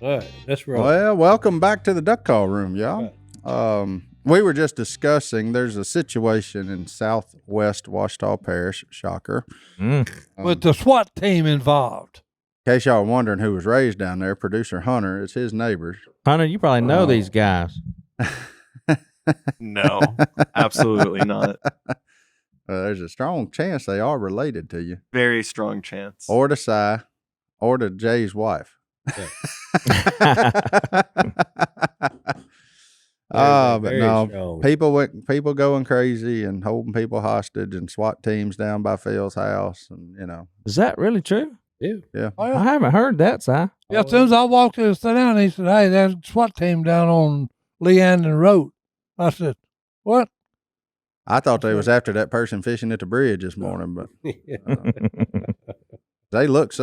All right, let's roll. Well, welcome back to the duck call room, y'all. Right. We were just discussing, there's a situation in southwest Ouachita Parish, shocker. With the SWAT team involved. In case y'all are wondering who was raised down there, producer Hunter, it's his neighbors. Hunter, you probably know these guys. No, absolutely not. There's a strong chance they are related to you. Very strong chance. Or to Si, or to Jay's wife. But no, people going crazy and holding people hostage and SWAT teams down by Phil's house, and Is that really true? Yeah. Oh, I haven't heard that, Si. Yeah, as soon as I walked in and sat down, he said, "Hey, there's a SWAT team down on Leandon Road." I said, "What?" I thought they was after that person fishing at the bridge this morning, but they look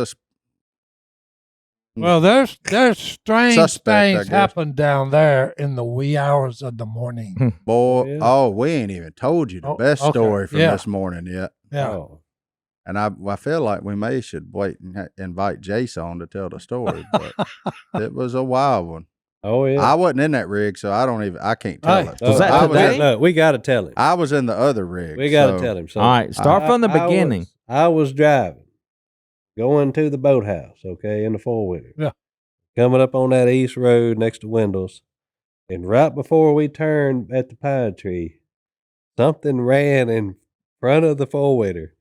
Well, there's strange Suspect, things happen down there in the wee hours of the morning. boy. Oh, we ain't even told you the best story from this morning yet. Yeah. Oh. And I feel like we should wait and invite Jase on to tell the story, but it was a wild one. Oh yeah. I wasn't in that rig, so I can't tell it. Was that today? No, we got to tell him. I was in the other rig. We got to tell him. So all right, start from the beginning. I was driving, going to the boathouse, okay, in the four-wheeler. Yeah. Coming up on that east road next to Windows, and right before we turned at the pine tree, something ran in front of the four-wheeler,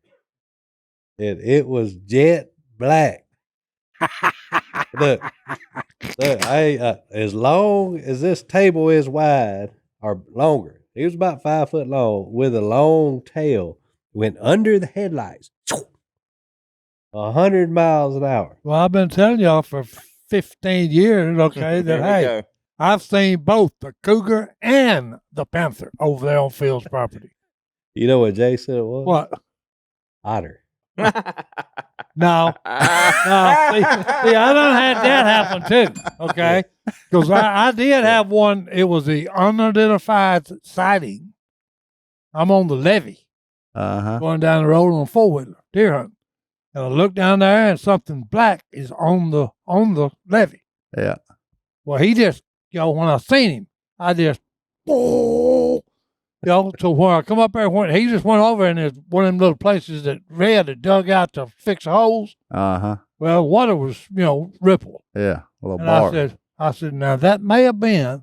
and it was jet black. Look, as long as this table is wide or longer, it was about 5 foot long with a long tail, went under the headlights, 100 miles an hour. Well, I've been telling y'all for 15 years, okay, that hey, I've seen both the cougar and the panther over there on Phil's property. You know what Jay said it was? What? Otter. No. See, I done had that happen too, okay? Because I did have one. It was the unidentified sighting. I'm on the levee, going down the road on a four-wheeler, deer hunting. And I look down there, and something black is on the levee. Yeah. Well, he just, when I seen him, I just, so when I come up there, he just went over, and there's one of them little places that Red had dug out to fix the holes. Well, water was, rippled. Yeah, a little and bar. I said, now that may have been,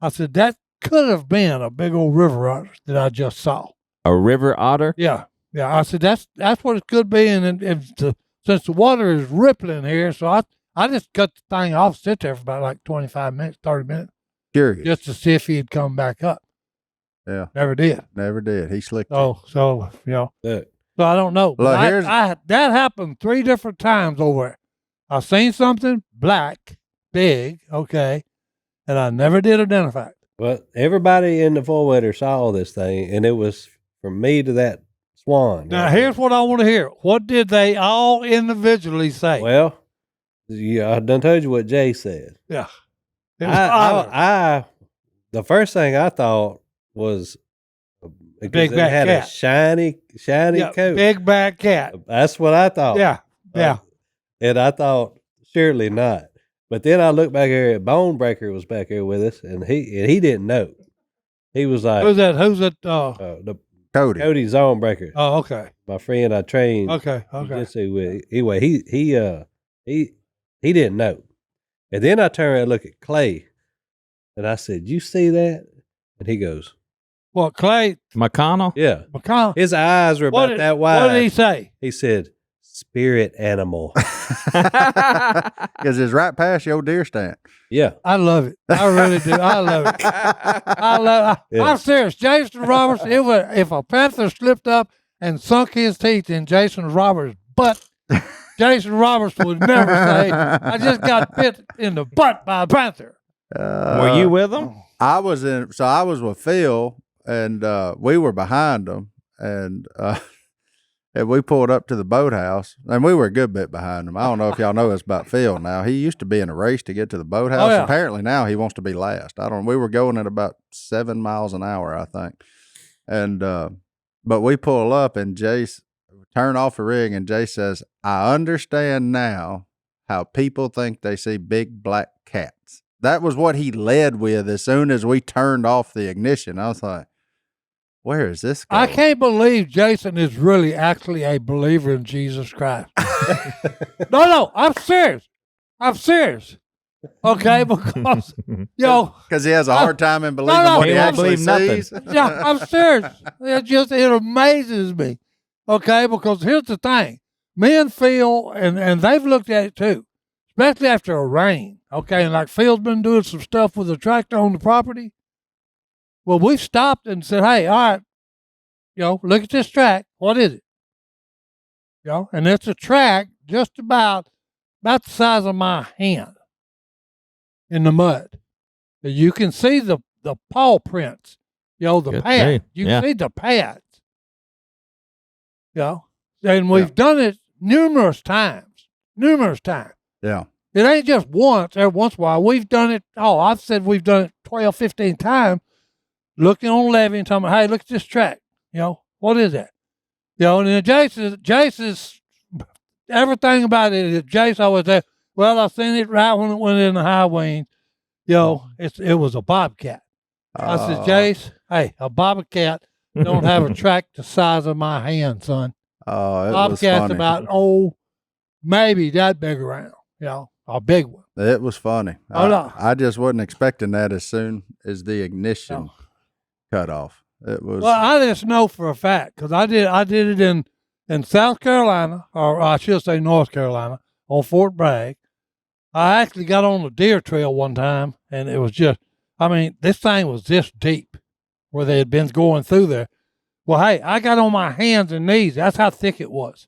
that could have been a big old river otter that I just saw. A river otter? Yeah. Yeah, I said, that's what it could be, and since the water is rippling here, so I just cut the thing off, sit there for about like 25 minutes, 30 minutes. Curious. Just to see if he'd come back up. Yeah. Never did. He slicked it. So so I don't know. Look, that happened 3 different times over it. I seen something black, big, okay, and I never did identify it. Well, everybody in the four-wheeler saw this thing, and it was from me to that swan. Now, here's what I want to hear. What did they all individually say? Well, I done told you what Jay said. Yeah. It was the first thing I thought was big it back had cat. a shiny coat. Big back cat. That's what I thought. Yeah. And I thought, surely not. But then I looked back here at Bonebreaker was back here with us, and he didn't know. He was like, Who's that? Cody Zonebreaker. Oh, okay. My friend I trained. Okay. With. Anyway, he didn't know. And then I turned around and looked at Clay, and I said, "You see that?" And he goes, "What, Clay McConnell? Yeah, McConnell. His eyes were about that wide." What did he say? He said, "Spirit animal." Because it's right past your deer stand. Yeah, I love it. I really do. I love it. I'm serious. Jase Robertson. If a panther slipped up and sunk his teeth in Jason Roberts' butt, Jason Roberts would never say, "I just got bit in the butt by a panther." Were you with him? I was with Phil, and we were behind him, and we pulled up to the boathouse, and we were a good bit behind him. I don't know if y'all know this about Phil now. He used to be in a race to get to the boathouse. Oh, yeah. Apparently now he wants to be last. We were going at about 7 miles an hour, I think. And but we pull up, and Jase turn off the rig, and Jase says, "I understand now how people think they see big black cats. That was what he led with as soon as we turned off the ignition. I was like, where is this going? I can't believe Jason is really actually a believer in Jesus Christ. No, I'm serious. Okay, because because he has a hard time in believing no, what he he won't actually believe nothing. sees. yeah, I'm serious. It amazes me. Okay, because here's the thing. Me and Phil, and they've looked at it too, especially after a rain. Okay, and like Phil's been doing some stuff with the tractor on the property. Well, we stopped and said, hey, all right, look at this track. What is it? And it's a track just about the size of my hand in the mud. You can see the paw prints, the Good pad. day. You Yeah. can see the pads. And we've done it numerous times. Yeah. It ain't just once, every once in a while. We've done it, I've said we've done it 12, 15 times, looking on levee and talking about, hey, look at this track. What is that? And then Jase is, everything about it, Jase always said, well, I seen it right when it went in the high wing. It was a bobcat. I said, Jase, hey, a bobcat don't have a track the size of my hand, son. Oh, it was Bobcat's funny. about, maybe that big around, a big one. It was funny. Oh, no. I just wasn't expecting that as soon as the ignition cut off. It was. Well, I just know for a fact because I did it in South Carolina, or I should say North Carolina, on Fort Bragg. I actually got on the deer trail one time, and it was just, this thing was this deep where they had been going through there. Well, hey, I got on my hands and knees. That's how thick it was.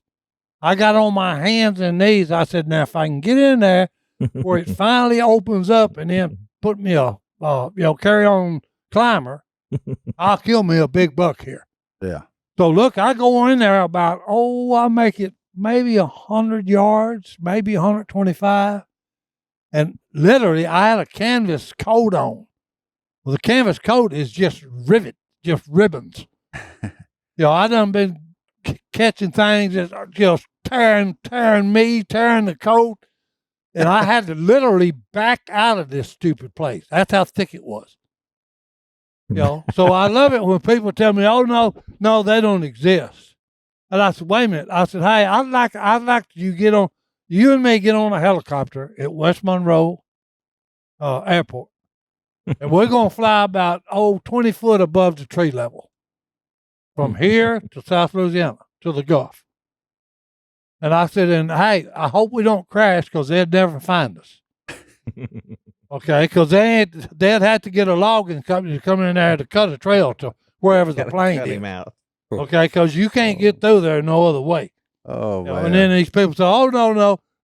I got on my hands and knees. I said, now, if I can get in there where it finally opens up and then put me a, carry-on climber, I'll kill me a big buck here. Yeah. So, look, I go in there about, I make it maybe 100 yards, maybe 125. And literally, I had a canvas coat on. Well, the canvas coat is just ribbons. I done been catching things that are just tearing the coat. And I had to literally back out of this stupid place. That's how thick it was. So I love it when people tell me, oh, no, they don't exist. And I said, wait a minute. I said, hey, I'd like you and me get on a helicopter at West Monroe Airport. And we're going to fly about, 20 foot above the tree level. From here to South Louisiana, to the Gulf. And I said, and hey, I hope we don't crash because they'd never find us. Okay, because they'd have to get a logging company to come in there to cut a trail to wherever the plane cut is. him out. Okay, because you can't get through there no other way. Oh, man. And then these people say, oh,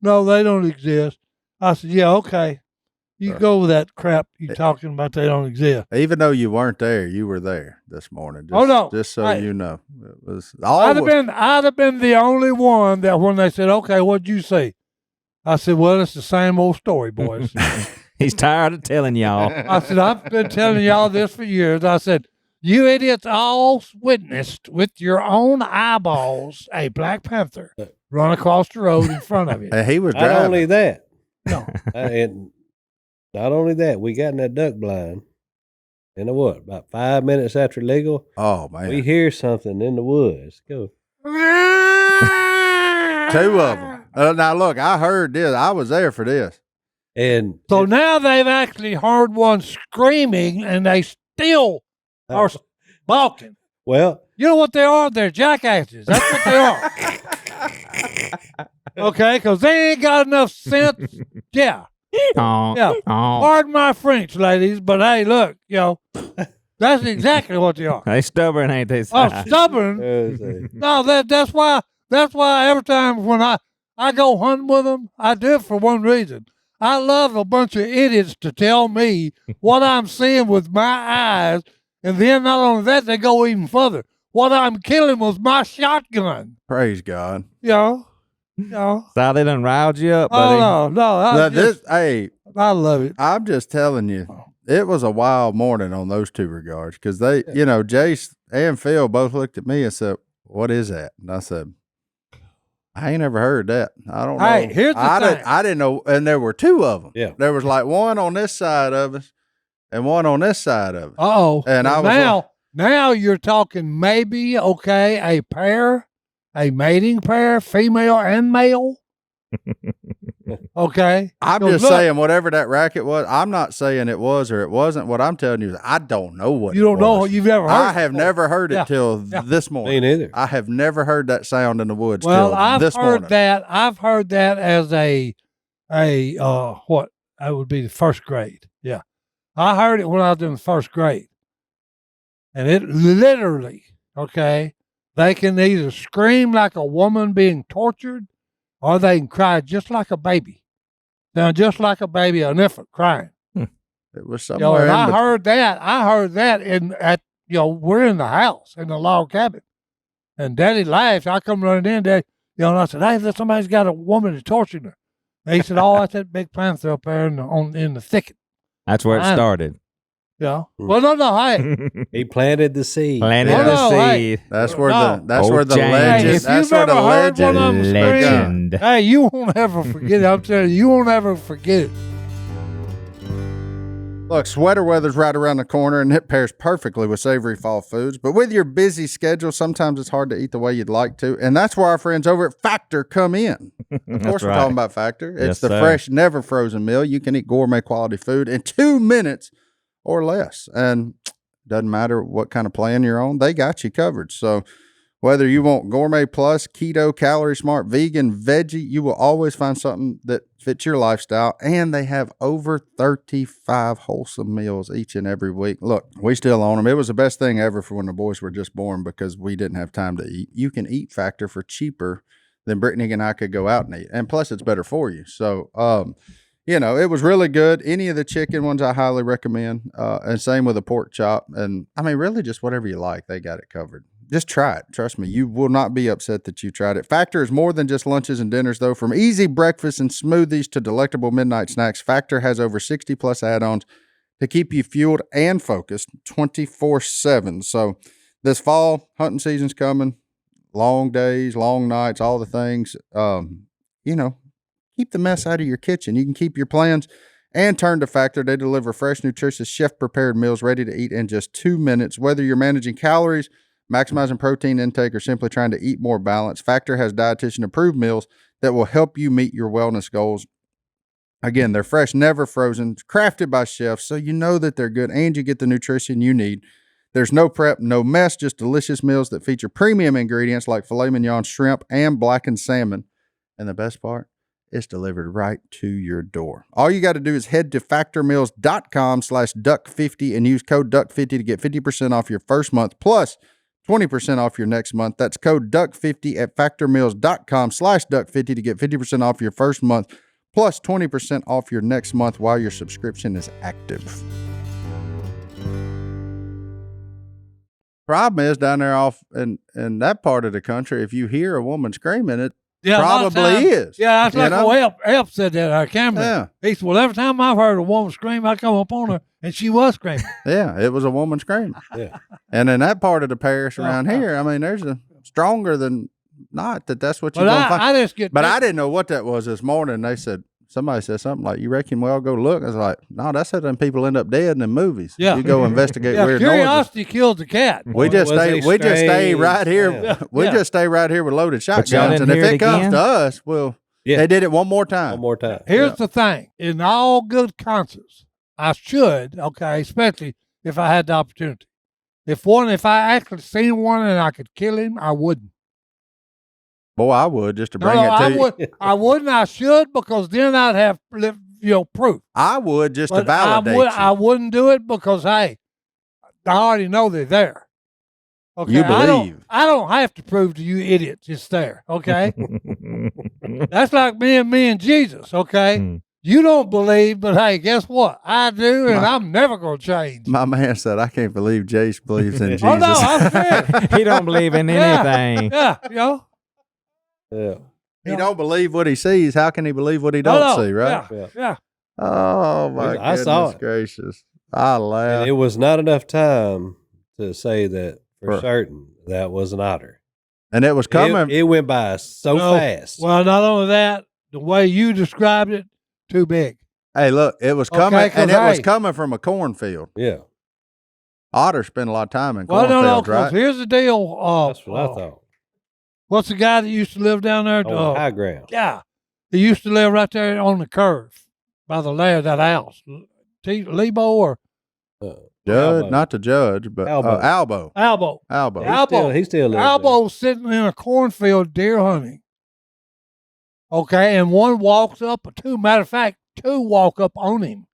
no, they don't exist. I said, yeah, okay. You go with that crap you talking about they don't exist. Even though you weren't there, you were there this morning. Just so you know. It was I'd have been the only one that when they said, okay, what'd you see? I said, well, it's the same old story, boys. He's tired of telling y'all. I said, I've been telling y'all this for years. I said, you idiots all witnessed with your own eyeballs a Black Panther run across the road in front of you. And he was Not driving. only that, No. and not only that, we got in that duck blind. And about 5 minutes after legal, Oh, man. we hear something in the woods. Go. 2 of them. Now, look, I heard this. I was there for this. And So now they've actually heard one screaming and they still are balking. well, You know what they are? They're jackasses. That's what they are. Okay, because they ain't got enough sense. Yeah. Oh, Yeah. oh. Pardon my French, ladies, but hey, look, that's exactly what they are. They stubborn, ain't they? Si? Oh, stubborn. No, that's why every time when I go hunting with them, I do it for one reason. I love a bunch of idiots to tell me what I'm seeing with my eyes, and then not only that, they go even further. What I'm killing was my shotgun. Praise God. Si, they done riled you up, buddy. Oh no! Hey, I love it. I'm just telling you, it was a wild morning on those two regards because they, Jase and Phil both looked at me and said, "What is that?" And I said, I ain't ever heard that. I don't know. Hey, here's the thing. I didn't know, and there were two of them. Yeah. There was like one on this side of us and one on this side of us. Uh-oh. And I was now you're talking maybe, okay, a pair, a mating pair, female and male. Okay. I'm just saying whatever that racket was, I'm not saying it was or it wasn't. What I'm telling you is I don't know what you don't know. You've never heard I have never heard it till this Me morning. neither. I have never heard that sound in the woods Well, till this morning. I've heard that as a what? That would be the first grade. Yeah. I heard it when I was in the first grade. And it literally, okay, they can either scream like a woman being tortured or they can cry just like a baby. Sound just like a baby, an infant crying. It was somewhere. And I heard that we're in the house in the log cabin. And Daddy laughed. I come running in, Daddy, and I said, hey, somebody's got a woman that's torturing her. And he said, oh, that's that big panther up there in the thicket. That's where it started. Yeah. Well, no, hey. He planted the seed. Seed. That's where No. that's where the James. legend. Hey, if That's you've where ever the heard one of them Legend. Hey, you won't ever forget it. I'm telling you won't ever forget it. Look, sweater weather's right around the corner, and it pairs perfectly with savory fall foods. But with your busy schedule, sometimes it's hard to eat the way you'd like to, and that's where our friends over at Factor come in. Of course, we're talking about Factor. It's Yes, the sir. fresh, never frozen meal. You can eat gourmet quality food in 2 minutes or less, and doesn't matter what kind of plan you're on, they got you covered. So whether you want gourmet plus, keto, calorie smart, vegan, veggie, you will always find something that fits your lifestyle. And they have over 35 wholesome meals each and every week. Look, we still own them. It was the best thing ever for when the boys were just born because we didn't have time to eat. You can eat Factor for cheaper than Brittany and I could go out and eat. And plus, it's better for you. So, it was really good. Any of the chicken ones I highly recommend. And same with the pork chop. And I mean, really just whatever you like, they got it covered. Just try it. Trust me, you will not be upset that you tried it. Factor is more than just lunches and dinners, though. From easy breakfasts and smoothies to delectable midnight snacks, Factor has over 60 plus add-ons to keep you fueled and focused 24/7. So this fall, hunting season's coming. Long days, long nights, all the things. Keep the mess out of your kitchen. You can keep your plans and turn to Factor. They deliver fresh, nutritious, chef-prepared meals ready to eat in just 2 minutes. Whether you're managing calories, maximizing protein intake, or simply trying to eat more balanced, Factor has dietitian-approved meals that will help you meet your wellness goals. Again, they're fresh, never frozen, crafted by chefs, so you know that they're good and you get the nutrition you need. There's no prep, no mess, just delicious meals that feature premium ingredients like filet mignon, shrimp, and blackened salmon. And the best part, it's delivered right to your door. All you got to do is head to factormeals.com/duck50 and use code duck50 to get 50% off your first month plus 20% off your next month. That's code duck50 at factormeals.com/duck50 to get 50% off your first month plus 20% off your next month while your subscription is active. Problem is down there off in that part of the country, if you hear a woman screaming, it probably is. Yeah, that's like Help said that our camera. Yeah. He said, well, every time I've heard a woman scream, I come up on her, and she was screaming. Yeah, it was a woman screaming. Yeah. And in that part of the parish around here, I mean, there's a stronger than not that's what you're going to find. I didn't know what that was this morning. They said, somebody said something like, you reckon we all go look? I was like, no, that's how them people end up dead in the movies. Yeah. You go investigate weird noises. Curiosity killed the cat. We just stay right here. Yeah. We just stay right here with loaded shotguns. And if it comes to us, they did it one more time. Here's the thing. In all good conscience, I should, especially if I had the opportunity. If I actually seen one and I could kill him, I wouldn't. Boy, I would just to bring it to you. I wouldn't. I should, because then I'd have proof. I would just to validate you. I wouldn't do it because, hey, I already know they're there. Okay, you believe. I don't have to prove to you idiots it's there. Okay, that's like me and Jesus. Okay, you don't believe, but hey, guess what? I do, and I'm never going to change. My man said, "I can't believe Jase believes in Jesus." Oh no, I'm serious. He don't believe in anything. Yeah. Yeah. He don't believe what he sees. How can he believe what he don't see, right? Yeah. Oh, my I saw goodness it. gracious. I laughed. And it was not enough time to say that for certain that was an otter. And it was coming. It went by so fast. Well, not only that, the way you described it, too big. Hey, look, it was coming, and it was coming from a cornfield. Yeah. Otters spend a lot of time in Well, cornfields, no, right? here's the deal. That's what I thought. What's the guy that used to live down there? High ground. Yeah. He used to live right there on the curve by the lair, that house. Lebo or? Judge, not the judge, but Albo. He still lives Albo's sitting in a cornfield deer hunting. Okay, and one walks up, matter of fact, two walk up on him.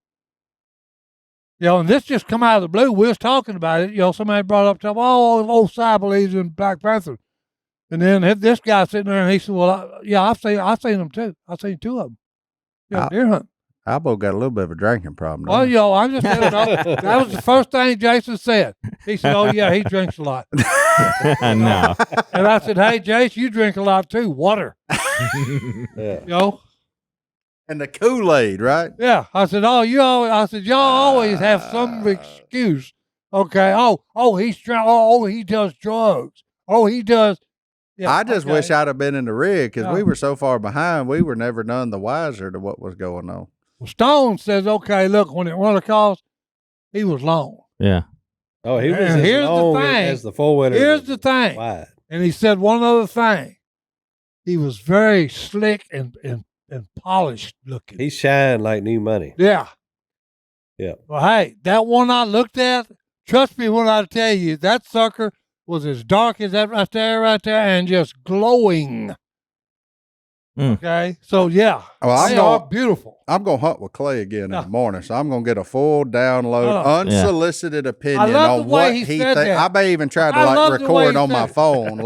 And this just come out of the blue. We was talking about it. Somebody brought up, old Si believes in Black Panther. And then this guy sitting there, and he said, well, I've seen them too. I've seen two of them. Deer hunting. Albo got a little bit of a drinking problem. Well, I'm just saying, that was the first thing Jason said. He said, oh, yeah, he drinks a lot. No. And I said, hey, Jace, you drink a lot too. Water. Yeah. And the Kool-Aid, right? Yeah. I said, y'all always have some excuse. Okay. He's trying. He does drugs. He does. Yeah, I just wish I'd have been in the rig because we were so far behind. We were never none the wiser to what was going on. Well, Stone says, okay, look, when it won the calls, he was long. Yeah. Oh, he was here's long the thing. as the four-wheeler. Here's the thing. Wide. And he said one other thing. He was very slick and polished looking. He shined like new money. Yeah. Yeah. Well, hey, that one I looked at, trust me when I tell you, that sucker was as dark as that right there, and just glowing. Okay, so yeah, they are beautiful. I'm gonna hunt with Clay again in the morning, so I'm gonna get a full download, unsolicited opinion on what he thinks. I may even try to record on my phone,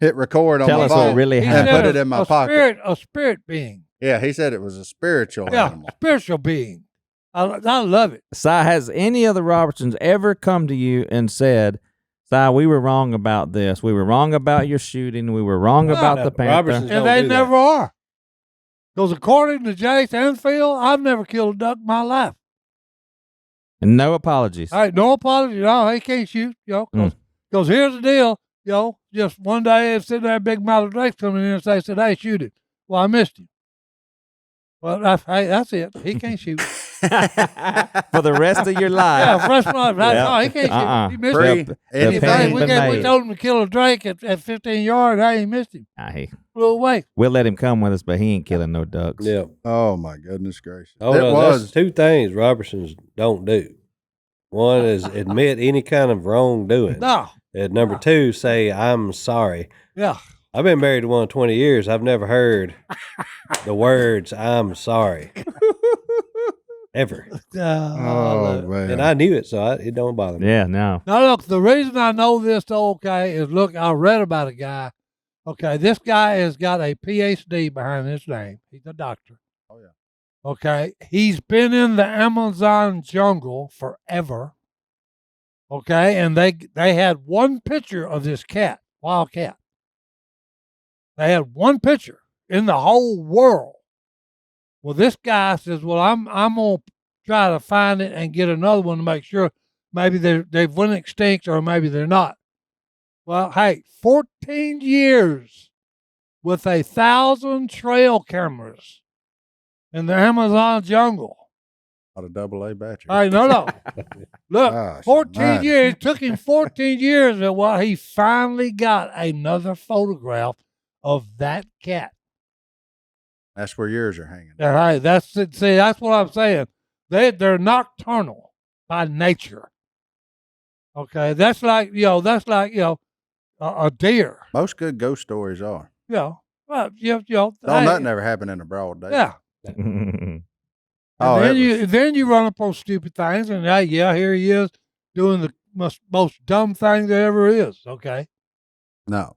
hit record on my phone, and put it in my pocket. A spirit being. Yeah, he said it was a spiritual animal. Spiritual being. I love it. Si, has any of the Robertsons ever come to you and said, Si, we were wrong about this. We were wrong about your shooting. We were wrong about the Panther. And they never are. Because according to Jase and Phil, I've never killed a duck in my life. And no apologies. All right, no apologies. No, he can't shoot. Because here's the deal. Just one day, sitting there, big mouth Drake coming in and said, hey, shoot it. Well, I missed him. Well, that's it. He can't shoot. For the rest of your life. Yeah, fresh life. No, he can't shoot. He missed him. We told him to kill a drake at 15 yards. Hey, he missed him. Flew away. We'll let him come with us, but he ain't killing no ducks. Yeah. Oh, my goodness gracious. There's two things Robertsons don't do. One is admit any kind of wrongdoing. No. And number two, say, I'm sorry. Yeah. I've been married to one 20 years. I've never heard the words, I'm sorry. Ever. Man. And I knew it, so it don't bother me. Yeah, no. Now, look, the reason I know this, is, look, I read about a guy. Okay, this guy has got a PhD behind his name. He's a doctor. Oh, yeah. Okay, he's been in the Amazon jungle forever. Okay, and they had one picture of this cat, wild cat. They had one picture in the whole world. Well, this guy says, well, I'm going to try to find it and get another one to make sure maybe they've went extinct or maybe they're not. Well, hey, 14 years with 1,000 trail cameras in the Amazon jungle. Not a AA battery. All right, no. Look, 14 years. It took him 14 years, and he finally got another photograph of that cat. That's where yours are hanging. Hey, that's it. See, that's what I'm saying. They're nocturnal by nature. Okay, that's like a deer. Most good ghost stories are. Well, nothing ever happened in the broad day. Yeah. Then you run up on stupid things, and here he is doing the most dumb thing there ever is. Okay. No,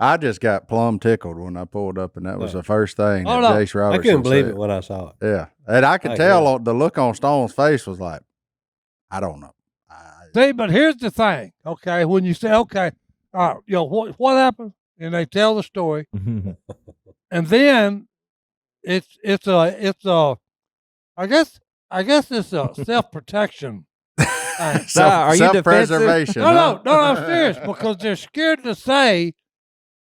I just got plumb tickled when I pulled up, and that was the first thing that Jase Robertson I couldn't believe said. it when I saw it. Yeah, and I could tell the look on Stone's face was like, I don't know. See, but here's the thing. Okay, when you say, okay, what happened, and they tell the story, and then it's a I guess it's a self-protection Thanks. Are you defensive? Self-preservation. No, I'm serious because they're scared to say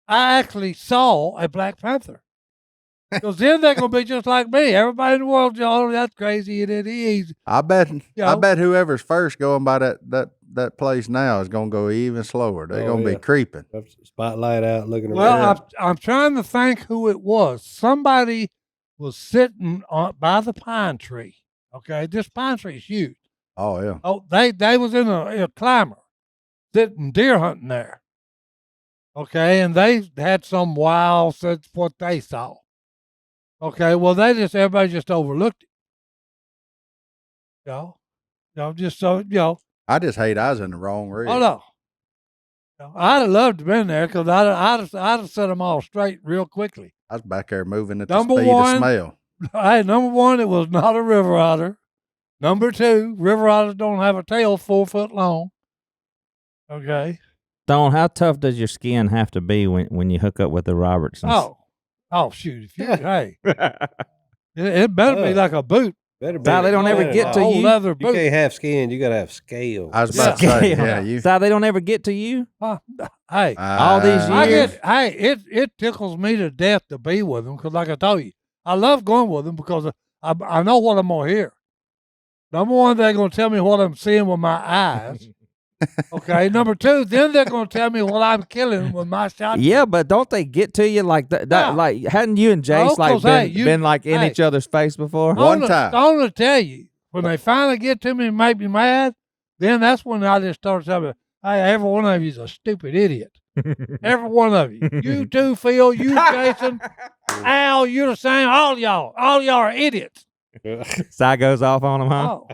I actually saw a Black Panther. Because then they're gonna be just like me. Everybody in the world, oh, that's crazy, and he's. I bet know. whoever's first going by that place now is gonna go even slower. They're gonna be creeping. Spotlight out, looking around. Well, I'm trying to think who it was. Somebody was sitting by the pine tree. Okay, this pine tree is huge. Oh yeah. Oh, they was in a climber, sitting deer hunting there. Okay, and they had some wow, that's what they saw. Okay, well, everybody just overlooked it. Just so, I just hate I was in the wrong rig. Oh, no. I'd have loved to have been there because I'd have set them all straight real quickly. I was back there moving at Number the speed one, of smell. Hey, number one, it was not a river otter. Number two, river otters don't have a tail 4 foot long. Okay. Don, how tough does your skin have to be when you hook up with the Robertsons? Oh, shoot. If you, hey, it better be like a boot. Better be. Si, they don't ever get to old you. leather You boot. can't have skin. You got to have scales. I was about to say, Yeah. you. Si, they don't ever get to you? Hey, all these years. It tickles me to death to be with them because, like I told you, I love going with them because I know what I'm going to hear. Number one, they're going to tell me what I'm seeing with my eyes. Okay. Number two, then they're going to tell me what I'm killing with my shotgun. Yeah, but don't they get to you like that? Yeah. Like, hadn't you and Jase been like in each other's face before? One time. I'm going to tell you, when they finally get to me and make me mad, then that's when I just start telling them, hey, every one of you is a stupid idiot. Every one of you. You too, Phil. You, Jason. Al, you're the same. All y'all are idiots. Si goes off on him, huh? Oh.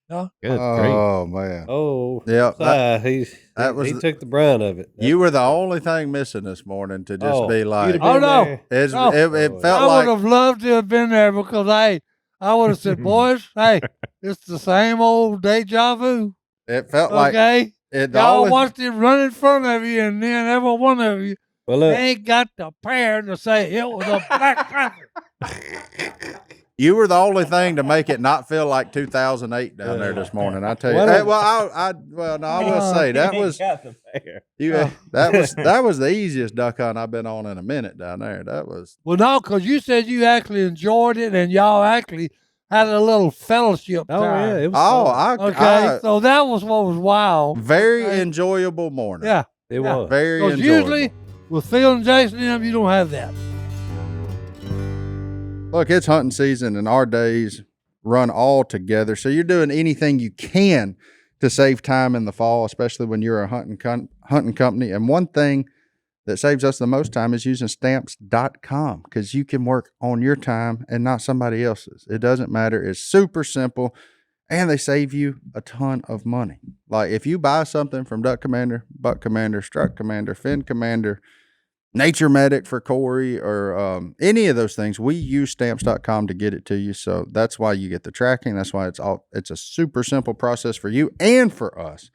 No. Good grief. Oh man. Oh, Yeah. he was took the brunt of it. You were the only thing missing this morning to just be like. you'd have been no. there. It felt I like would have loved to have been there because, hey, I would have said, boys, hey, it's the same old deja vu. it felt like Okay? it. Y'all watched it run in front of you, and then every one of you Well, look, ain't got the pair to say it was a Black Panther. You were the only thing to make it not feel like 2008 down there this morning. I tell you. Well, Hey, I will say that was that was the easiest duck hunt I've been on in a minute down there. That was Well, no, because you said you actually enjoyed it, and y'all actually had a little fellowship oh time. yeah, it was fun. Okay, so that was what was wild. very enjoyable morning. Yeah, It was. very because enjoyable. usually with Phil and Jason and them, you don't have that. Look, it's hunting season, and our days run all together. So you're doing anything you can to save time in the fall, especially when you're a hunting company. And one thing that saves us the most time is using stamps.com because you can work on your time and not somebody else's. It doesn't matter. It's super simple, and they save you a ton of money. Like if you buy something from Duck Commander, Buck Commander, Struck Commander, Fin Commander, Nature Medic for Corey, or any of those things, we use stamps.com to get it to you. So that's why you get the tracking. That's why it's a super simple process for you and for us.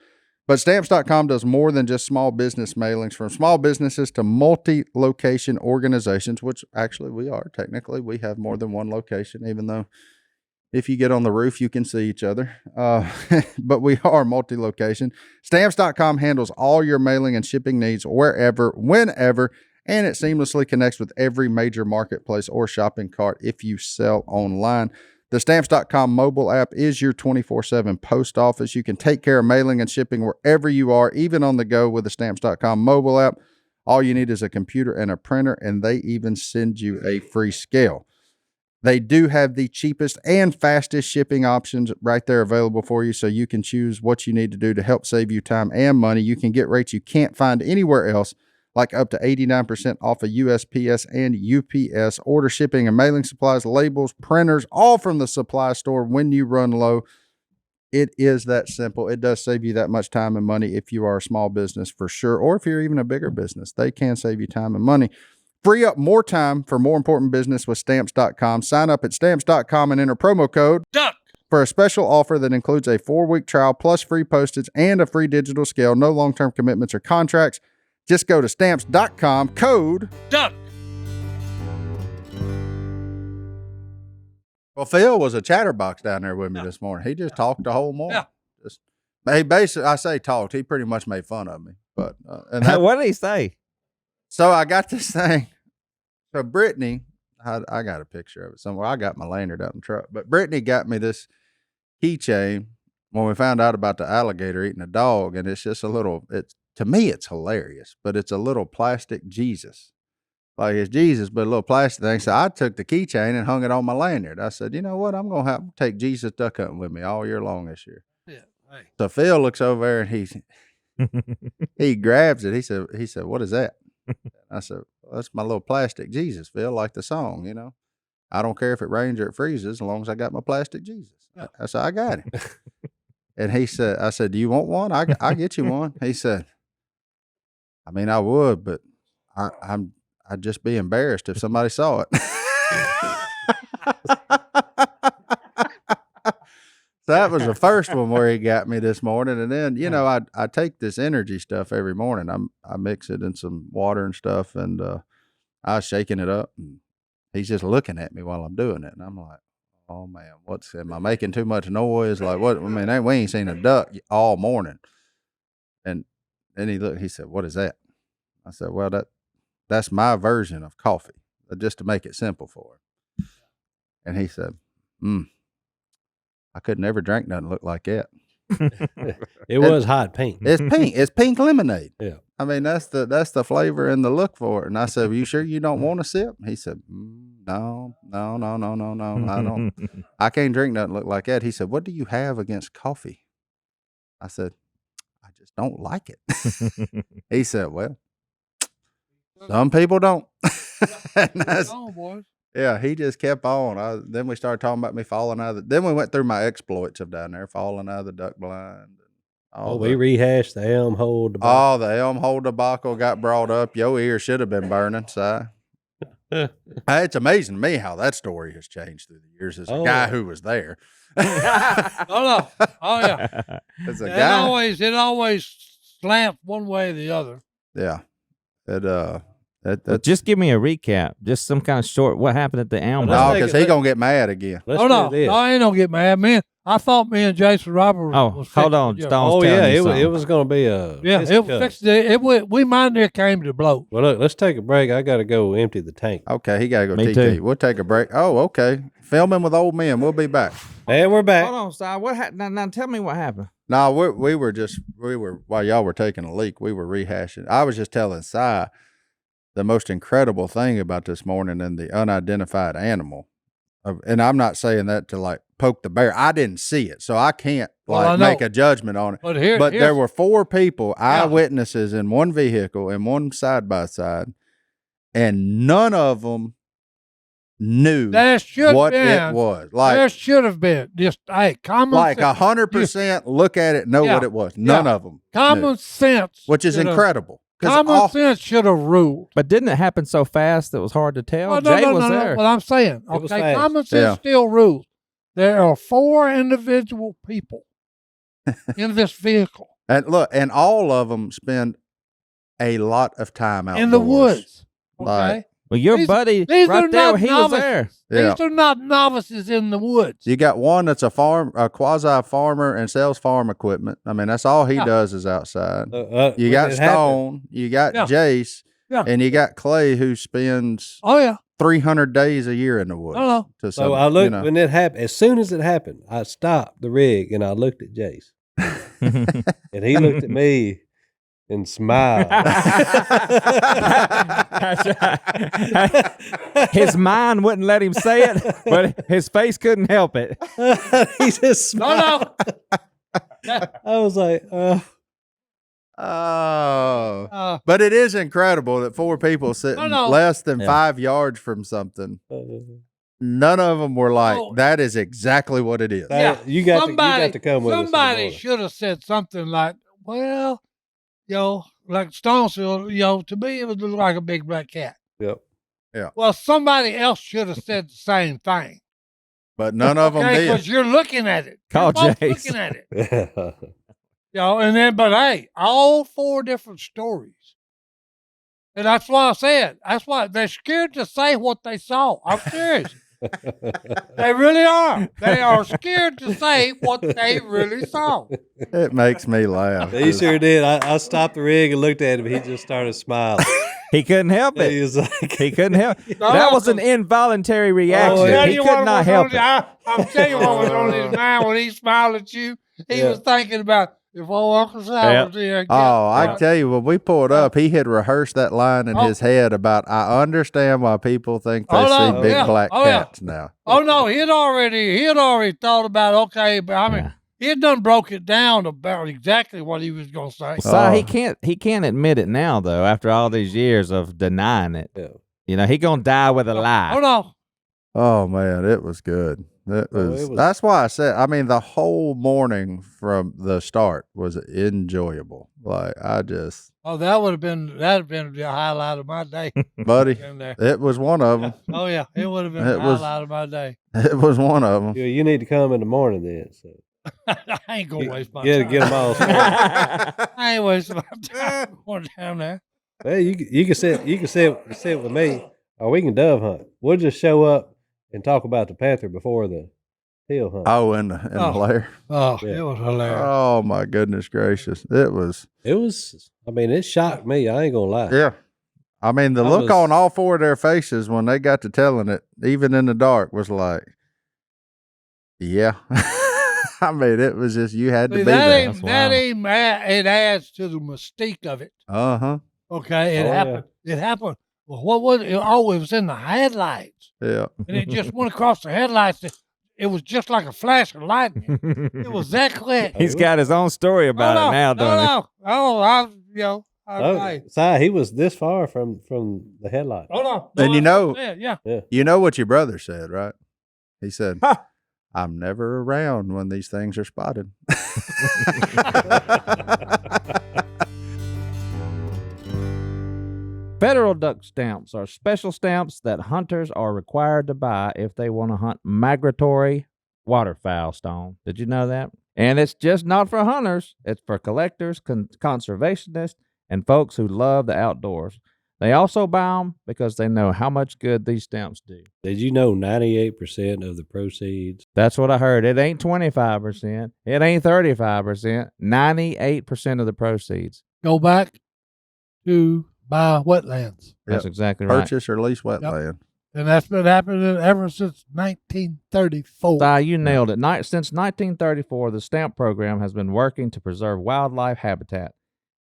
But stamps.com does more than just small business mailings, from small businesses to multi-location organizations, which actually we are. Technically, we have more than one location, even though if you get on the roof, you can see each other. But we are multi-location. Stamps.com handles all your mailing and shipping needs wherever, whenever, and it seamlessly connects with every major marketplace or shopping cart if you sell online. The Stamps.com mobile app is your 24/7 post office. You can take care of mailing and shipping wherever you are, even on the go with the Stamps.com mobile app. All you need is a computer and a printer, and they even send you a free scale. They do have the cheapest and fastest shipping options right there available for you, so you can choose what you need to do to help save you time and money. You can get rates you can't find anywhere else, like up to 89% off of USPS and UPS. Order shipping and mailing supplies, labels, printers, all from the supply store when you run low. It is that simple. It does save you that much time and money if you are a small business for sure, or if you're even a bigger business. They can save you time and money. Free up more time for more important business with Stamps.com. Sign up at Stamps.com and enter promo code DUCK for a special offer that includes a 4-week trial plus free postage and a free digital scale. No long-term commitments or contracts. Just go to Stamps.com, code DUCK. Well, Phil was a chatterbox down there with me this morning. He just talked the whole morning. He basically, I say talked. He pretty much made fun of me. But What did he say? So I got this thing. So Brittany, I got a picture of it somewhere. I got my lanyard out in the truck. But Brittany got me this keychain when we found out about the alligator eating a dog, and it's just a little. To me, it's hilarious, but it's a little plastic Jesus. Like it's Jesus, but a little plastic thing. So I took the keychain and hung it on my lanyard. I said, you know what? I'm going to have to take Jesus duck hunting with me all year long this year. Yeah. Hey. So Phil looks over there and he grabs it. He said, what is that? I said, well, that's my little plastic Jesus, Phil, like the song, you know. I don't care if it rains or it freezes as long as I got my plastic Jesus. I said, I got him. And I said, do you want one? I'll get you one. He said, I mean, I would, but I'd just be embarrassed if somebody saw it. So that was the first one where he got me this morning. And then, you know, I take this energy stuff every morning. I mix it in some water and stuff, and I was shaking it up, and he's just looking at me while I'm doing it. And I'm like, oh man, am I making too much noise? Like what? I mean, we ain't seen a duck all morning. And then he said, what is that? I said, well, that's my version of coffee, just to make it simple for him. And he said, I could never drink nothing look like that. It was hot pink. It's pink. It's pink lemonade. Yeah. I mean, that's the flavor and the look for it. And I said, well, you sure you don't want a sip? He said, no, I don't. I can't drink nothing look like that. He said, what do you have against coffee? I said, I just don't like it. He said, well, some people don't. Yeah, he just kept on. Then we started talking about me falling out of then we went through my exploits of down there, falling out of the duck blind. We rehashed the elm hole debacle. Oh, the elm hole debacle got brought up. Your ear should have been burning, Si. It's amazing to me how that story has changed through the years as a guy who was there. Oh yeah. As a guy. It always slamps one way or the other. Yeah. Just give me a recap. Just some kind of short. What happened at the elm? No, because he's gonna get mad again. No, I ain't gonna get mad, man. I thought me and Jase Robertson. Oh, hold on, Stone's it was gonna be a we mind there came to blow. Well, look, let's take a break. I gotta go empty the tank. Okay, he gotta go. Me TT. too. We'll take a break. Oh, okay. Filming with old men. We'll be back. And we're back. Hold on, Si. What happened? Now tell me what happened. No, we were while y'all were taking a leak, we were rehashing. I was just telling Si the most incredible thing about this morning and the unidentified animal. And I'm not saying that to like poke the bear. I didn't see it, so I can't make a judgment on it. But there were 4 people, eyewitnesses in one vehicle and one side by side, and none of them knew what it was. Like there should have been just common like sense. 100% look at it, know what it was. None of them common sense, which is incredible. Common sense should have ruled. But didn't it happen so fast it was hard to tell? Well, Jay was there. Well, I'm saying, okay, common sense still rules. There are 4 individual people in this vehicle. And look, and all of them spend a lot of time outdoors. In the woods. Okay. Like, well, your buddy right there, he was there. Yeah. These are not novices in the woods. You got one that's a quasi farmer and sells farm equipment. I mean, that's all he does is outside. You got Stone, you got Jase, and you got Clay, who spends 300 days a year in the woods. So I looked when it happened. As soon as it happened, I stopped the rig and I looked at Jase, and he looked at me and smiled. His mind wouldn't let him say it, but his face couldn't help it. He just smiled. I was like, but it is incredible that 4 people sitting less than 5 yards from something. None of them were like, that is exactly what it is. You got to come with us. Somebody should have said something like, well, like Stone said, to me, it would look like a big black cat. Yep. Yeah. Well, somebody else should have said the same thing. But none of them did. Because you're looking at it. Call Jase. Jase. Looking at it. And then, but hey, all 4 different stories. And that's why I said, that's why they're scared to say what they saw. I'm serious. They really are. They are scared to say what they really saw. It makes me laugh. He sure did. I stopped the rig and looked at him. He just started smiling. He couldn't help He it. was like, He couldn't help. No, That was an involuntary reaction. yeah. He could not help it. I'm telling you what was on his mind when he smiled at you. He was thinking about if old Uncle Sal was here. Oh, I tell you, when we pulled up, he had rehearsed that line in his head about, I understand why people think they see big black cats now. Oh no, he had already thought about, okay, but I mean, he had done broke it down about exactly what he was going to say. So he can't admit it now though. After all these years of denying it, you know, he gonna die with a lie. Oh no. Oh man, it was good. It was. That's why I said. I mean, the whole morning from the start was enjoyable. Like I just. Oh, that'd have been the highlight of my day, buddy. It was one of them. Oh yeah, it would have been the highlight of my day. It was one of them. you need to come in the morning then. So. I ain't gonna waste my time. Get them all. I ain't wasting my time going down there. Well, you can sit with me, or we can dove hunt. We'll just show up and talk about the panther before the teal hunt. Oh, in the lair. Oh, yeah. It was hilarious. Oh my goodness gracious! It was. I mean, it shocked me. I ain't gonna lie. Yeah. I mean, the look on all four of their faces when they got to telling it, even in the dark, was like, yeah. I mean, it was just, you had to be there. It adds to the mystique of it. Uh-huh. Okay, it happened. Yeah. It happened. Well, what was it? Oh, it was in the headlights. Yeah. And it just went across the headlights. It was just like a flash of lightning. It was that quick. He's got his own story about it now, don't he? Si, he was this far from the headlight. Hold on. And you know what your brother said, right? He said, I'm never around when these things are spotted. Federal duck stamps are special stamps that hunters are required to buy if they want to hunt migratory waterfowl, Stone. Did you know that? And it's just not for hunters. It's for collectors, conservationists, and folks who love the outdoors. They also buy them because they know how much good these stamps do. Did you know 98% of the proceeds? That's what I heard. It ain't 25%. It ain't 35%. 98% of the proceeds go back to buy wetlands. That's exactly right. Purchase or lease wetland. And that's been happening ever since 1934. You nailed it. Since 1934, the stamp program has been working to preserve wildlife habitat.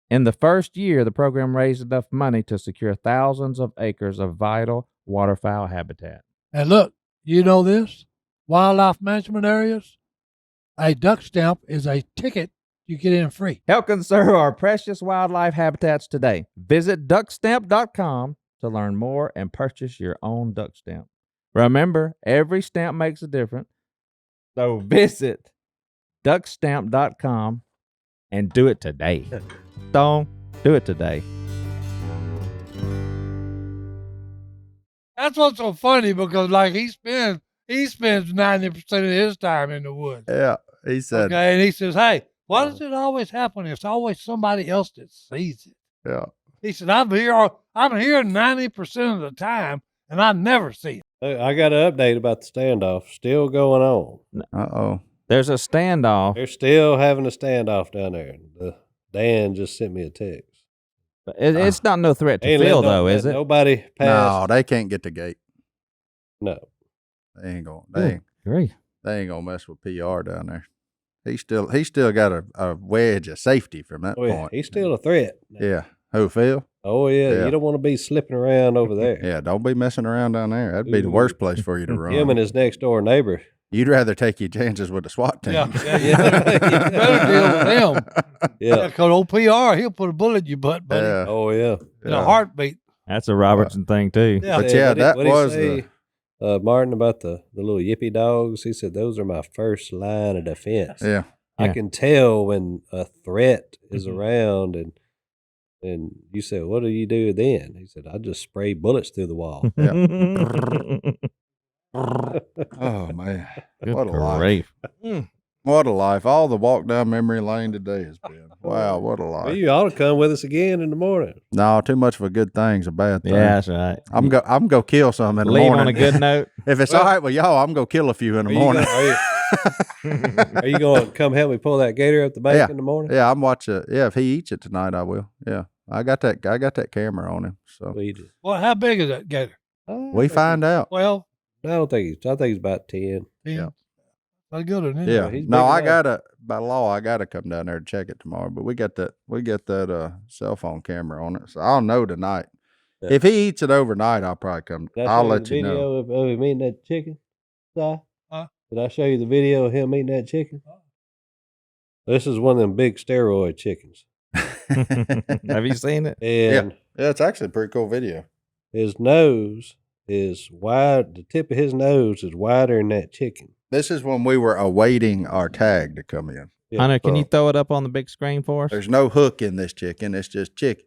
In the first year, the program raised enough money to secure thousands of acres of vital waterfowl habitat. And look, you know this? Wildlife management areas, a duck stamp is a ticket you get in free. Help conserve our precious wildlife habitats today. Visit duckstamp.com to learn more and purchase your own duck stamp. Remember, every stamp makes a difference. So visit duckstamp.com and do it today. Don't do it today. That's what's so funny because like he spends 90% of his time in the woods. Yeah, he said. Okay, and he says, "Hey, why does it always happen? It's always somebody else that sees it." Yeah. He said, "I'm here 90% of the time, and I never see it." I got an update about the standoff. Still going on. Uh-oh. There's a standoff. They're still having a standoff down there. Dan just sent me a text. It's not no threat to Phil, though, is it? Nobody passed. No, they can't get the gate. No. They ain't going. They ain't gonna mess with PR down there. He still got a wedge of safety from that point. He's still a threat. Yeah. Who, Phil? Oh yeah. You don't want to be slipping around over there. Yeah, don't be messing around down there. That'd be the worst place for you to run. Him and his next door neighbor. You'd rather take your chances with the SWAT team. Yeah. Better deal with them. Yeah. Because old PR, he'll put a bullet in your butt, buddy. Yeah. Oh yeah. In a heartbeat. That's a Robertson thing too. Yeah. But that was Martin, about the little yippy dogs. He said those are my first line of defense. Yeah. I can tell when a threat is around, and you said, "What do you do then?" He said, "I just spray bullets through the wall." Oh man, Good what a life! What a life. All the walk down memory lane today has been. Wow, what a Well, life. you ought to come with us again in the morning. No, too much of a good thing's a bad thing. Yeah, that's right. I'm go kill some in the Leave morning. on a good note. If it's all right with y'all, I'm gonna kill a few in the morning. Are you going to come help me pull that gator up the bank in the morning? Yeah, I'm watching. Yeah, if he eats it tonight, I will. Yeah, I got that camera on him. So Well, how big is that gator? we find out. 12? I think he's about 10. 10? Yeah. That's good, isn't it? Yeah. he's No, big I enough. gotta by law. I gotta come down there to check it tomorrow. But we got that cell phone camera on it, so I'll know tonight. Yeah. If he eats it overnight, I'll probably come. I'll let you know. Video of him eating that chicken, Si? Huh? Did I show you the video of him eating that chicken? This is one of them big steroid chickens. Have you seen it? And Yeah, it's actually a pretty cool video. his nose is wide. The tip of his nose is wider than that chicken. This is when we were awaiting our tag to come in. Yeah, Hunter, can so- you throw it up on the big screen for us? There's no hook in this chicken. It's just chicken.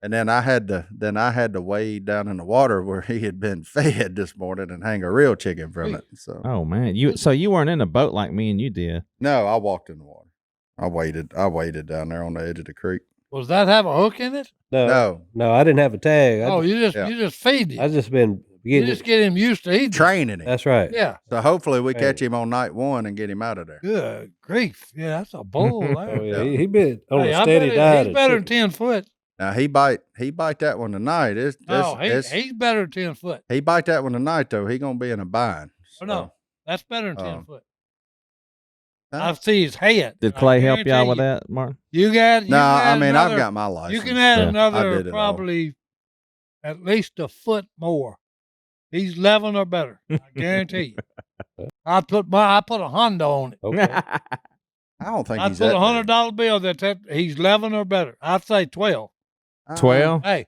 And then I had to wade down in the water where he had been fed this morning and hang a real chicken from it. So Oh man, you weren't in a boat like me and you did. no, I walked in the water. I waited down there on the edge of the creek. Does that have a hook in it? No, I didn't have a tag. You just feed him. I just been You getting just get him used to eating. training him. That's right. Yeah. So hopefully we Hey. catch him on night one and get him out of there. Good grief. Yeah, that's a bull there. Oh yeah, Yeah. he been on Hey, a I steady bet diet. he's of better than chicken. 10 foot. Now he bite that one tonight. He's better than 10 foot. He bite that one tonight though. He gonna be in a bind. Oh, no. That's better than 10 foot. Huh? I see his head. Did I Clay help y'all guarantee with you. that, Martin? You got. You No, can add I mean another, I've got my license. You can add Yeah. I another did it all. probably at least a foot more. He's 11 or better. I guarantee you. I put a Honda on it. Okay. I don't think I he's put that a big. $100 bill that he's 11 or better. I'd say 12. 12? Hey.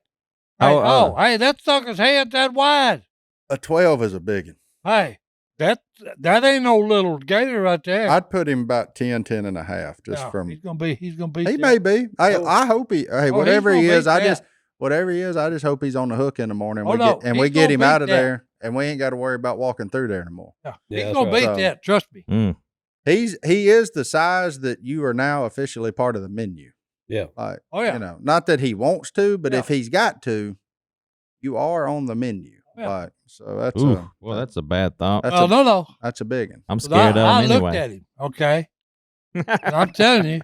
Oh, Hey, that sucker's head that wide. A 12 is a big one. Hey, that ain't no little gator right there. I'd put him about 10 and a half just No, from. he's gonna be. He may be. I hope he. Hey, he's whatever he gonna is, beat that. whatever he is, I just hope he's on the hook in the morning. Oh, we no, get and he's we get gonna him beat out of that. there, and we ain't got to worry about walking through there anymore. Yeah, Yeah, he's that's gonna right. beat So- that. Trust me. Mm. He is the size that you are now officially part of the menu. Yeah. Like, Oh yeah. you know, not that he wants to, but Yeah. if he's got to, you are on the menu. Yeah. Like, so that's Ooh, well, that's a bad thought. that's Well, no. that's a big one. I'm 'Cause scared of I him looked anyway. at him. Okay, and I'm telling you,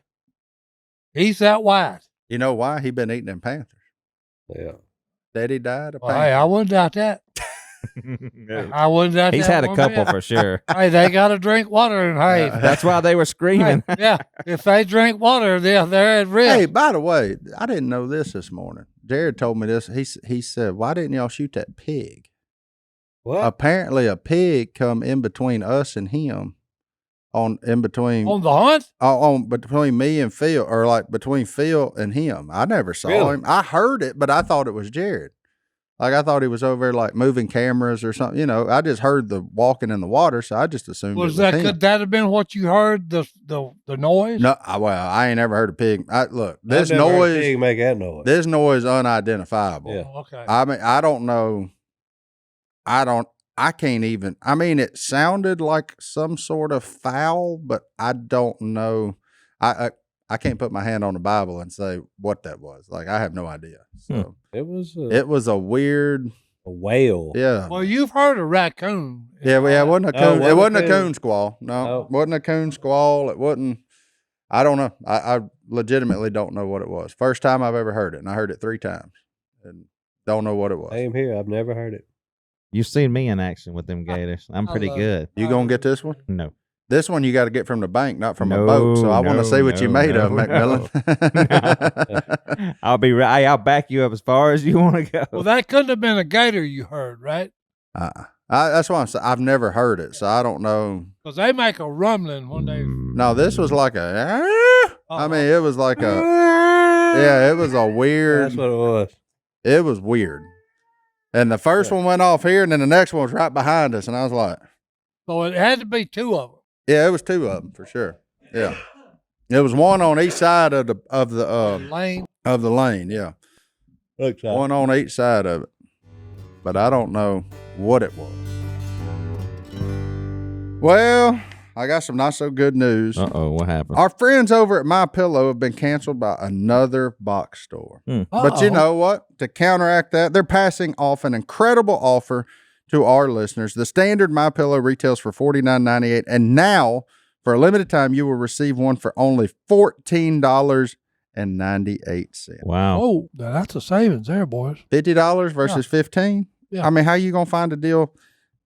he's that wide. You know why? He been eating them Panthers. Yeah. Daddy died of Well, hey, I Panthers. wouldn't doubt that. I wouldn't doubt He's that had a one couple bit. for sure. Hey, they got to drink water, and hey, That's why they were hey, screaming. yeah, if they drink water, they're at risk. Hey, by the way, I didn't know this morning. Jared told me this. He said, "Why didn't y'all shoot that pig?" What? Apparently, a pig come in between us and him, in between On the hunt, on between me and Phil, or like between Phil and him. I never saw Really? him. I heard it, but I thought it was Jared. Like I thought he was over there like moving cameras or something. You know, I just heard the walking in the water, so I just assumed it was him. could that have been what you heard the noise? No, I ain't ever heard a pig. Look, this I've never heard a noise, pig make that noise. this noise unidentifiable. Yeah. Oh, okay. I mean, I don't know. I can't even. I mean, it sounded like some sort of foul, but I don't know. I can't put my hand on the Bible and say what that was. Like I have no idea. So It was it was a weird. a whale. Yeah. Well, you've heard a raccoon. Yeah, it wasn't a No, coon. it It wasn't wasn't a a coon. coon squall. No, No. it wasn't a coon squall. It wasn't. I don't know. I legitimately don't know what it was. First time I've ever heard it, and I heard it 3 times, and don't know what it was. Same here. I've never heard it. You've seen me in action with them gators. I'm I pretty love good. You gonna get this one? No. This one you got to get from the bank, not from a boat. So I want to see what you made of, McMillan. I'll be right. I'll back you up as far as you want to go. Well, that couldn't have been a gator you heard, right? That's why I'm saying I've never heard it, so I don't know. Because they make a rumbling when they. No, this was like a. I mean, it was like a. yeah, Yeah, it was a weird. That's what it was. It was weird. And the first one went off here, and then the next one was right behind us, and I was like, So it had to be 2 of them. "Yeah, it was 2 of them for sure." Yeah, it was one on each side of the Lane. lane. Yeah, Looks like one on each side of it, but I don't know what it was. Well, I got some not so good news. Uh-oh, what happened? Our friends over at My Pillow have been canceled by another box store. But you know what? To counteract that, they're passing off an incredible offer to our listeners. The standard My Pillow retails for $49.98, and now for a limited time you will receive one for only $14.98. Wow. Oh, that's a savings there, boys. $50 versus $15. Yeah. I mean, how you gonna find a deal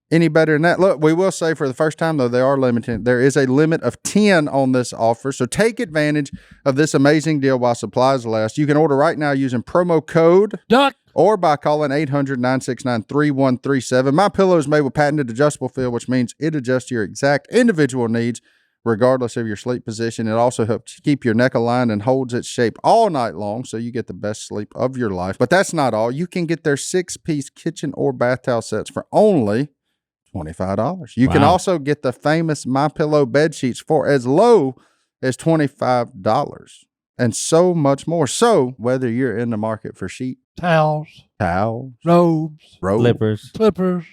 any better than that? Look, we will say for the first time though, they are limited. There is a limit of 10 on this offer, so take advantage of this amazing deal while supplies last. You can order right now using promo code Duck. or by calling 800-969-3137. My Pillow is made with patented adjustable feel, which means it adjusts to your exact individual needs regardless of your sleep position. It also helps keep your neck aligned and holds its shape all night long, so you get the best sleep of your life. But that's not all. You can get their 6-piece kitchen or bath towel sets for only $25. You can also get the famous My Pillow bed sheets for as low as $25 and so much more. So whether you're in the market for sheet, Towels, robes, Slippers. slippers,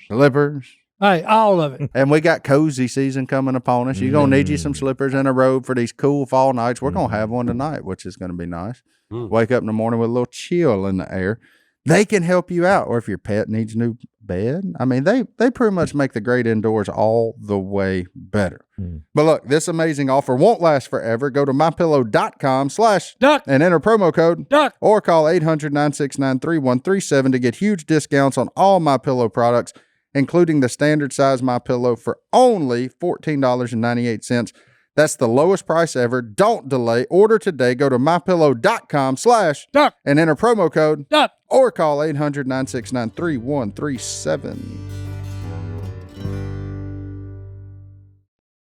hey, all of it. and we got cozy season coming upon us. You're going to need you some slippers and a robe for these cool fall nights. We're going to have one tonight, which is going to be nice. Wake up in the morning with a little chill in the air. They can help you out. Or if your pet needs a new bed, I mean, they pretty much make the great indoors all the way better. But look, this amazing offer won't last forever. Go to mypillow.com/duck and enter promo code Duck. or call 800-969-3137 to get huge discounts on all My Pillow products, including the standard size My Pillow for only $14.98. That's the lowest price ever. Don't delay. Order today. Go to mypillow.com/duck and enter promo code Duck. or call 800-969-3137.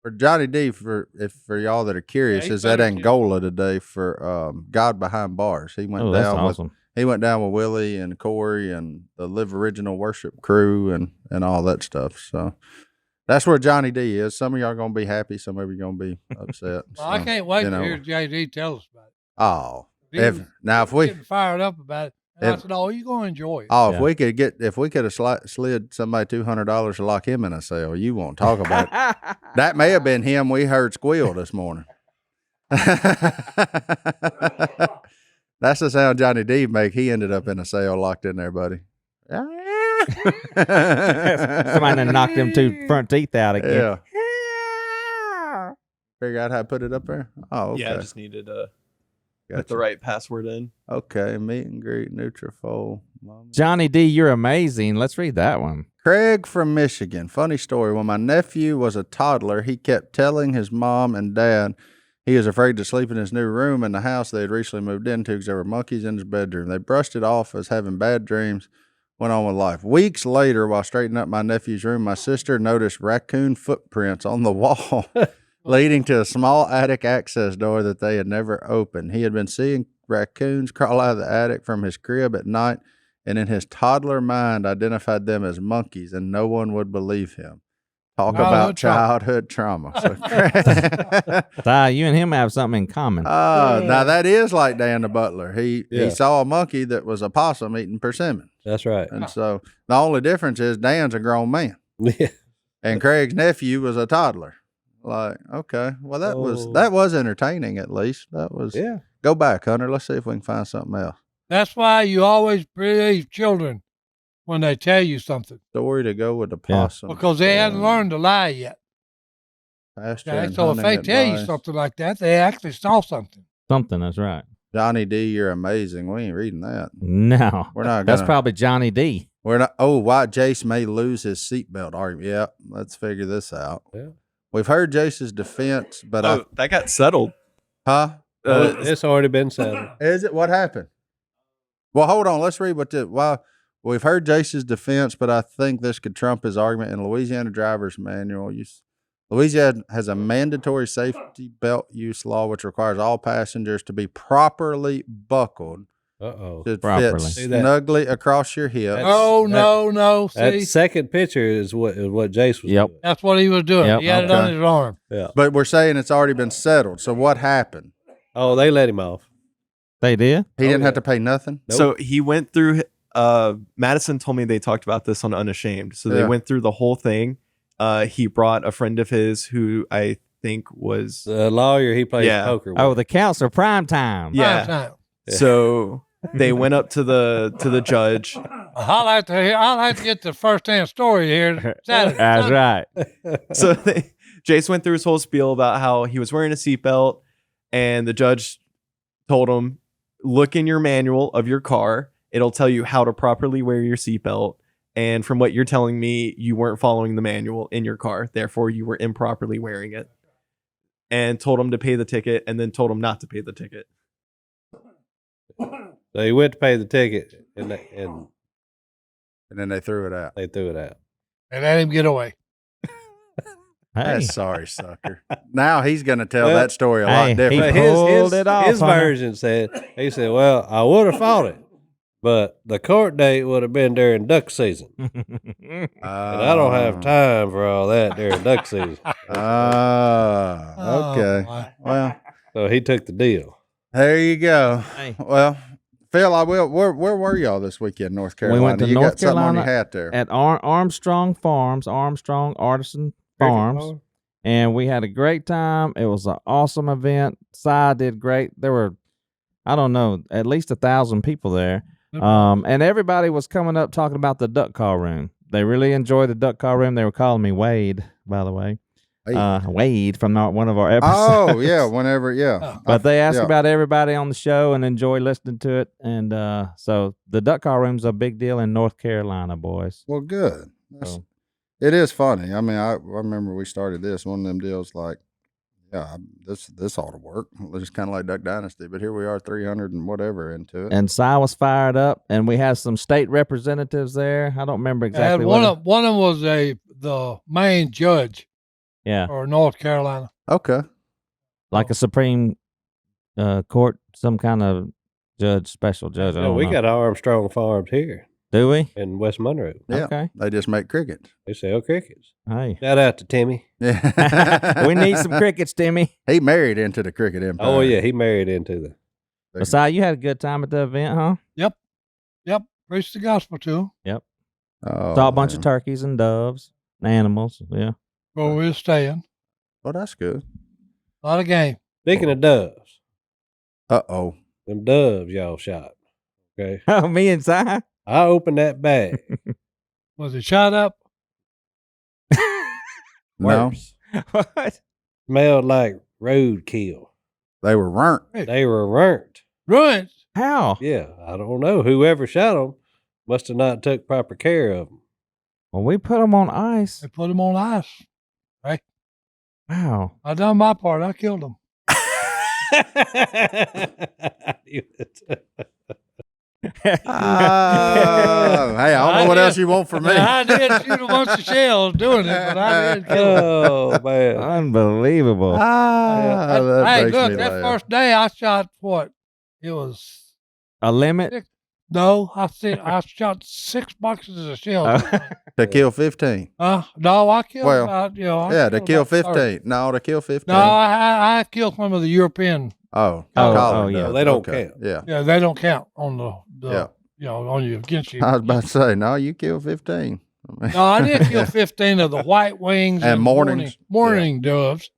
For Johnny D, for y'all that are curious, is at Angola today for God Behind Bars. He went down awesome. He went down with Willie and Corey and the Live Original Worship crew and all that stuff. So that's where Johnny D is. Some of y'all are going to be happy. Some of you are going to be upset. Well, I can't wait to hear JD tell us about it. Oh, He was we getting fired up about it. And I said, "Oh, you're going to enjoy it." if we could have slid somebody $200 to lock him in a cell, you won't talk about it. That may have been him we heard squeal this morning. That's the sound Johnny D make. He ended up in a cell locked in there, buddy. Somebody done knocked them 2 front teeth out again. Yeah. Figure out how to put it up there? Oh, okay. Yeah, I just needed to put the right password in. Okay, meet and greet, Nutrafol. Johnny D, you're amazing. Let's read that one. Craig from Michigan. Funny story. When my nephew was a toddler, he kept telling his mom and dad he was afraid to sleep in his new room in the house they had recently moved into because there were monkeys in his bedroom. They brushed it off as having bad dreams, went on with life. Weeks later, while straightening up my nephew's room, my sister noticed raccoon footprints on the wall leading to a small attic access door that they had never opened. He had been seeing raccoons crawl out of the attic from his crib at night, and in his toddler mind identified them as monkeys, and no one would believe him. Talk about childhood trauma. So, You and him have something in common. now that is like Dan the Butler. He saw a monkey that was a possum eating persimmons. That's right. And so the only difference is Dan's a grown man. Yeah. And Craig's nephew was a toddler. Like, okay. Well, that was entertaining at least. That was Go back, Hunter. Let's see if we can find something else. That's why you always believe children when they tell you something. Story to go with the possum. Because they hadn't learned to lie yet. Okay? So if they tell you something like that, they actually saw something. Something, that's right. Johnny D, you're amazing. We ain't reading that. No. We're not That's probably Johnny D. We're not. Oh, why Jase may lose his seatbelt argument. Yeah, let's figure this out. Yeah. We've heard Jase's defense, but that got settled. Huh? It's already been settled. Is it? What happened? Well, hold on. Let's read we've heard Jase's defense, but I think this could trump his argument. In Louisiana driver's manual, Louisiana has a mandatory safety belt use law, which requires all passengers to be properly buckled. To fit snugly across your hip. No. See? That second picture is what Jase was doing. That's what he was doing. He had it on his arm. Yeah. But we're saying it's already been settled. So what happened? Oh, they let him off. They did? He didn't have to pay nothing? Nope. So he went through, Madison told me they talked about this on Unashamed. So they went through the whole thing. He brought a friend of his who I think was The lawyer he plays Yeah. poker with. Oh, the counselor, prime time. Yeah. Prime time. So they went up to the judge. I like to get the first hand story here. Saturday. That's right. So Jace went through his whole spiel about how he was wearing a seatbelt, and the judge told him, look in your manual of your car. It'll tell you how to properly wear your seatbelt. And from what you're telling me, you weren't following the manual in your car. Therefore, you were improperly wearing it. And told him to pay the ticket, and then told him not to pay the ticket. So he went to pay the ticket, and then they threw it out. they threw it out. And let him get away. Hey, That's sorry, sucker. Now he's going to tell Well, that story a hey, lot he different. pulled it off, his Hunter. version said, well, I would have fought it, but the court date would have been during duck season. And I don't have time for all that during duck season. Okay. Oh, Well, So he took the deal. there you go. Hey. Well, Phil, I will. Where were y'all this weekend, North Carolina? We went to you North got something on your Carolina hat there. At Armstrong Farms, Armstrong Artisan Farms. And we had a great time. It was an awesome event. Si did great. There were, I don't know, at least 1,000 people there. And everybody was coming up talking about the duck call room. They really enjoyed the duck call room. They were calling me Wade, by the way. Hey. Wade from one of our episodes. Oh, yeah, whenever, yeah. But they asked Yeah. about everybody on the show and enjoy listening to it. And so the duck call room's a big deal in North Carolina, boys. Well, good. So- It is funny. I mean, I remember we started this, one of them deals like, yeah, this ought to work. It's kind of like Duck Dynasty, but here we are 300 and whatever into it. And Si was fired up, and we had some state representatives there. I don't remember exactly one what. of them was the main judge Yeah, for North Carolina. Okay. like a Supreme Court, some kind of judge, special judge. I No, don't we know. got Armstrong Farms here Do we? in West Monroe. Yeah. Okay. They just make crickets. They sell crickets. Hey, Shout out to Timmy. Yeah. we need some crickets, Timmy. He married into the cricket empire. Oh, yeah, he married into the. But Si, you had a good time at the event, huh? Yep. Preach the gospel to him. Oh, Saw a bunch of man. turkeys and doves and animals. Yeah. Where we were staying. Well, that's good. A lot of game. Speaking of doves, Uh-oh. them doves y'all shot. Okay. Oh, me and Si? I opened that bag. Was it shot up? No, Worse. What? Smelled like roadkill. they were burnt. They were burnt. Ruined. How? Yeah, I don't know. Whoever shot them must have not took proper care of them. Well, we put them on ice. They put him on ice. Wow. I done my part. I killed him. Hey, I don't know what else you want from me. I did shoot a bunch of shells doing it, but I did kill him. Oh man! Unbelievable. That Hey, makes look, me that laugh. first day I shot what? It was A limit? no, I shot 6 boxes of shells. To kill 15. No, I killed Well, about, Yeah, to killed kill about 30. 15. No, to kill 15. No, I killed some of the European. Oh, Oh, collar oh, yeah. doves. They don't Okay. count. Yeah. Yeah, they don't count on the Yeah. on you against you. I was about to say, no, you killed 15. No, I did kill 15 of the white wings And mornings. morning doves,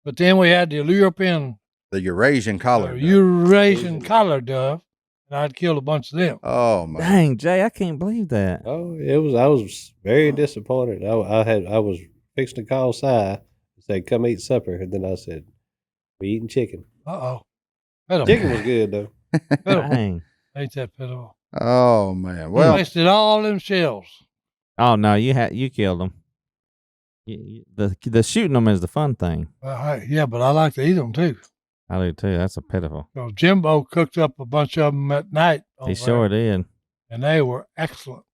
but then we had the European The Eurasian collar. dove. Eurasian collar dove, and I'd killed a bunch of them. Oh, man. Dang, Jay, I can't believe that. Oh, it was. I was very disappointed. I was fixing to call Si and say, "Come eat supper," and then I said, "We eating chicken." Uh-oh. Chicken was good though. Dang. Ain't that pitiful? Oh, man. Well, Well, wasted all them shells. Oh no, you killed them. The shooting them is the fun thing. Yeah, but I like to eat them too. I do too. That's a pitiful. So Jimbo cooked up a bunch of them at night. He over sure there, did. and they were excellent.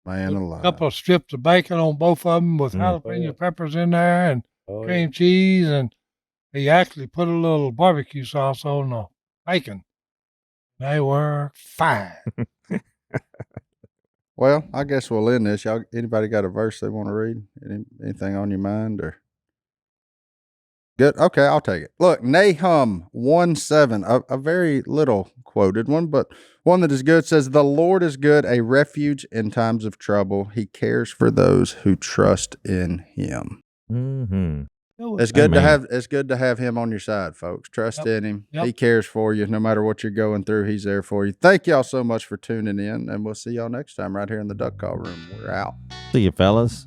man A alive. couple of strips of bacon on both of them with Mm. jalapeno peppers in there and Oh, cream cheese, and he actually put a little barbecue sauce on the bacon. They were fine. Well, I guess we'll end this. Y'all, anybody got a verse they want to read? Anything on your mind or? Good. Okay, I'll take it. Look, Nahum 1:7, a very little quoted one, but one that is good, says, "The Lord is good, a refuge in times of trouble. He cares for those who trust in him." Mm-hmm. It's good to Amen. have him on your side, folks. Trust in him. Yep. He cares for you. No matter what you're going through, he's there for you. Thank y'all so much for tuning in, and we'll see y'all next time right here in the Duck Call Room. We're out. See you, fellas.